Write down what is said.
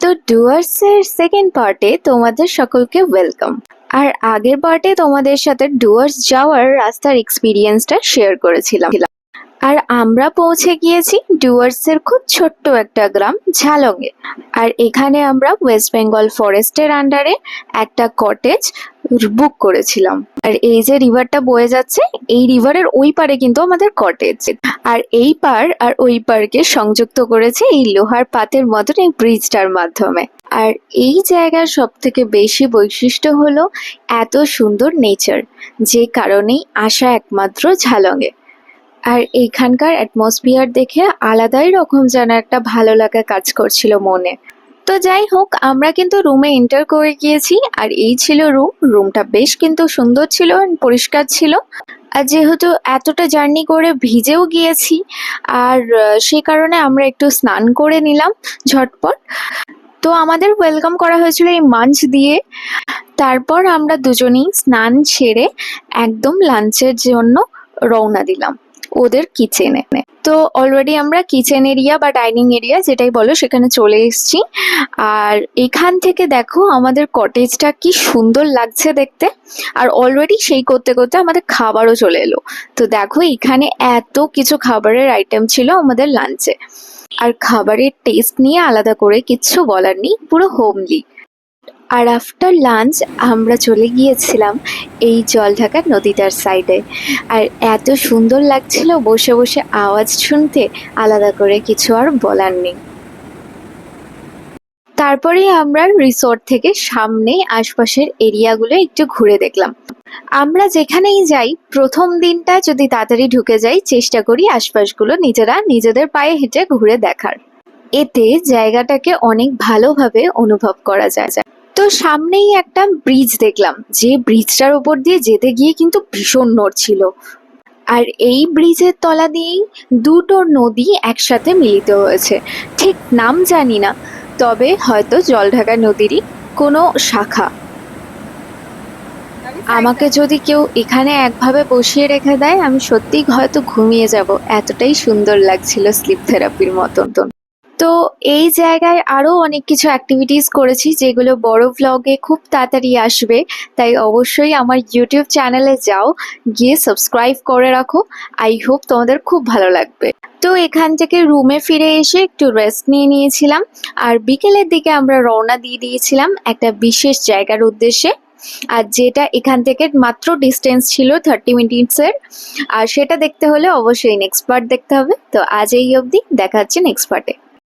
তো ডুয়ার্সের সেকেন্ড পার্টে তোমাদের সকলকে ওয়েলকাম। আর আগের পার্টে তোমাদের সাথে ডুয়ার্স যাওয়ার রাস্তার এক্সপিরিয়েন্সটা শেয়ার করেছিলাম। আর আমরা পৌঁছে গিয়েছি ডুয়ার্সের খুব ছোট্ট একটা গ্রাম ঝালংয়ে। আর এখানে আমরা ওয়েস্ট বেঙ্গল ফরেস্টের আন্ডারে একটা কটেজ বুক করেছিলাম। আর এই যে রিভারটা বয়ে যাচ্ছে, এই রিভারের ওই পারে কিন্তু আমাদের কটেজ। আর এই পার আর ওই পারকে সংযুক্ত করেছে এই লোহার পাতের মতন এই ব্রিজটার মাধ্যমে। আর এই জায়গার সব থেকে বেশি বৈশিষ্ট্য হলো এত সুন্দর নেচার, যে কারণেই আসা একমাত্র ঝালংয়ে। আর এইখানকার অ্যাটমসফিয়ার দেখে আলাদাই রকম যেন একটা ভালো লাগা কাজ করছিল মনে। তো যাই হোক, আমরা কিন্তু রুমে এন্টার করে গিয়েছি। আর এই ছিল রুমটা বেশ কিন্তু সুন্দর ছিল, পরিষ্কার ছিল। আর যেহেতু এতটা জার্নি করে ভিজেও গিয়েছি, আর সেই কারণে আমরা একটু স্নান করে নিলাম ঝটপট। তো আমাদের ওয়েলকাম করা হয়েছিল এই মাঞ্চ দিয়ে। তারপর আমরা দুজনেই স্নান সেরে একদম লাঞ্চের জন্য রওনা দিলাম ওদের কিচেনে। তো অলরেডি আমরা কিচেন এরিয়া বা ডাইনিং এরিয়া যেটাই বলো সেখানে চলে এসেছি। আর এখান থেকে দেখো আমাদের কটেজটা কি সুন্দর লাগছে দেখতে। আর অলরেডি সেই করতে করতে আমাদের খাবারও চলে এলো। তো দেখো এখানে এত কিছু খাবারের আইটেম ছিল আমাদের লাঞ্চে। আর খাবারের টেস্ট নিয়ে আলাদা করে কিচ্ছু বলার নেই, পুরো হোমলি। আর আফটার লাঞ্চ আমরা চলে গিয়েছিলাম এই জলঢাকা নদীটার সাইডে। আর এত সুন্দর লাগছিল বসে বসে আওয়াজ শুনতে, আলাদা করে কিছু আর বলার নেই। তারপরে আমরা রিসোর্ট থেকে সামনে আশপাশের এরিয়াগুলো একটু ঘুরে দেখলাম। আমরা যেখানেই যাই প্রথম দিনটা যদি তাড়াতাড়ি ঢুকে যাই, চেষ্টা করি আশপাশগুলো নিজেদের পায়ে হেঁটে ঘুরে দেখার। এতে জায়গাটাকে অনেক ভালোভাবে অনুভব করা যায়। তো সামনেই একটা ব্রিজ দেখলাম, যে ব্রিজটার উপর দিয়ে যেতে গিয়ে কিন্তু ভীষণ নড়ছিল। আর এই ব্রিজের তলা দিয়েই দুটো নদী একসাথে মিলিত হয়েছে। ঠিক নাম জানি না, তবে হয়তো জলঢাকা নদীরই কোনো শাখা। আমাকে যদি কেউ এখানে একভাবে বসিয়ে রেখে দেয়, আমি সত্যিই হয়তো ঘুমিয়ে যাব, এতটাই সুন্দর লাগছিল স্লিপ থেরাপির মতন। তো এই জায়গায় আরো অনেক কিছু অ্যাক্টিভিটিস করেছি, যেগুলো বড় ভ্লগে খুব তাড়াতাড়ি আসবে। তাই অবশ্যই আমার ইউটিউব চ্যানেলে যাও, গিয়ে সাবস্ক্রাইব করে রাখো। আই হোপ তোমাদের খুব ভালো লাগবে। তো এখান থেকে রুমে ফিরে এসে একটু রেস্ট নিয়ে নিয়েছিলাম। আর বিকেলের দিকে আমরা রওনা দিয়ে দিয়েছিলাম একটা বিশেষ জায়গার উদ্দেশ্যে। আর যেটা এখান থেকে মাত্র ডিস্টেন্স ছিল 30 মিনিটসের। আর সেটা দেখতে হলে অবশ্যই নেক্সট পার্ট দেখতে হবে। তো আজ এই অবধি, দেখা হচ্ছে নেক্সট পার্টে।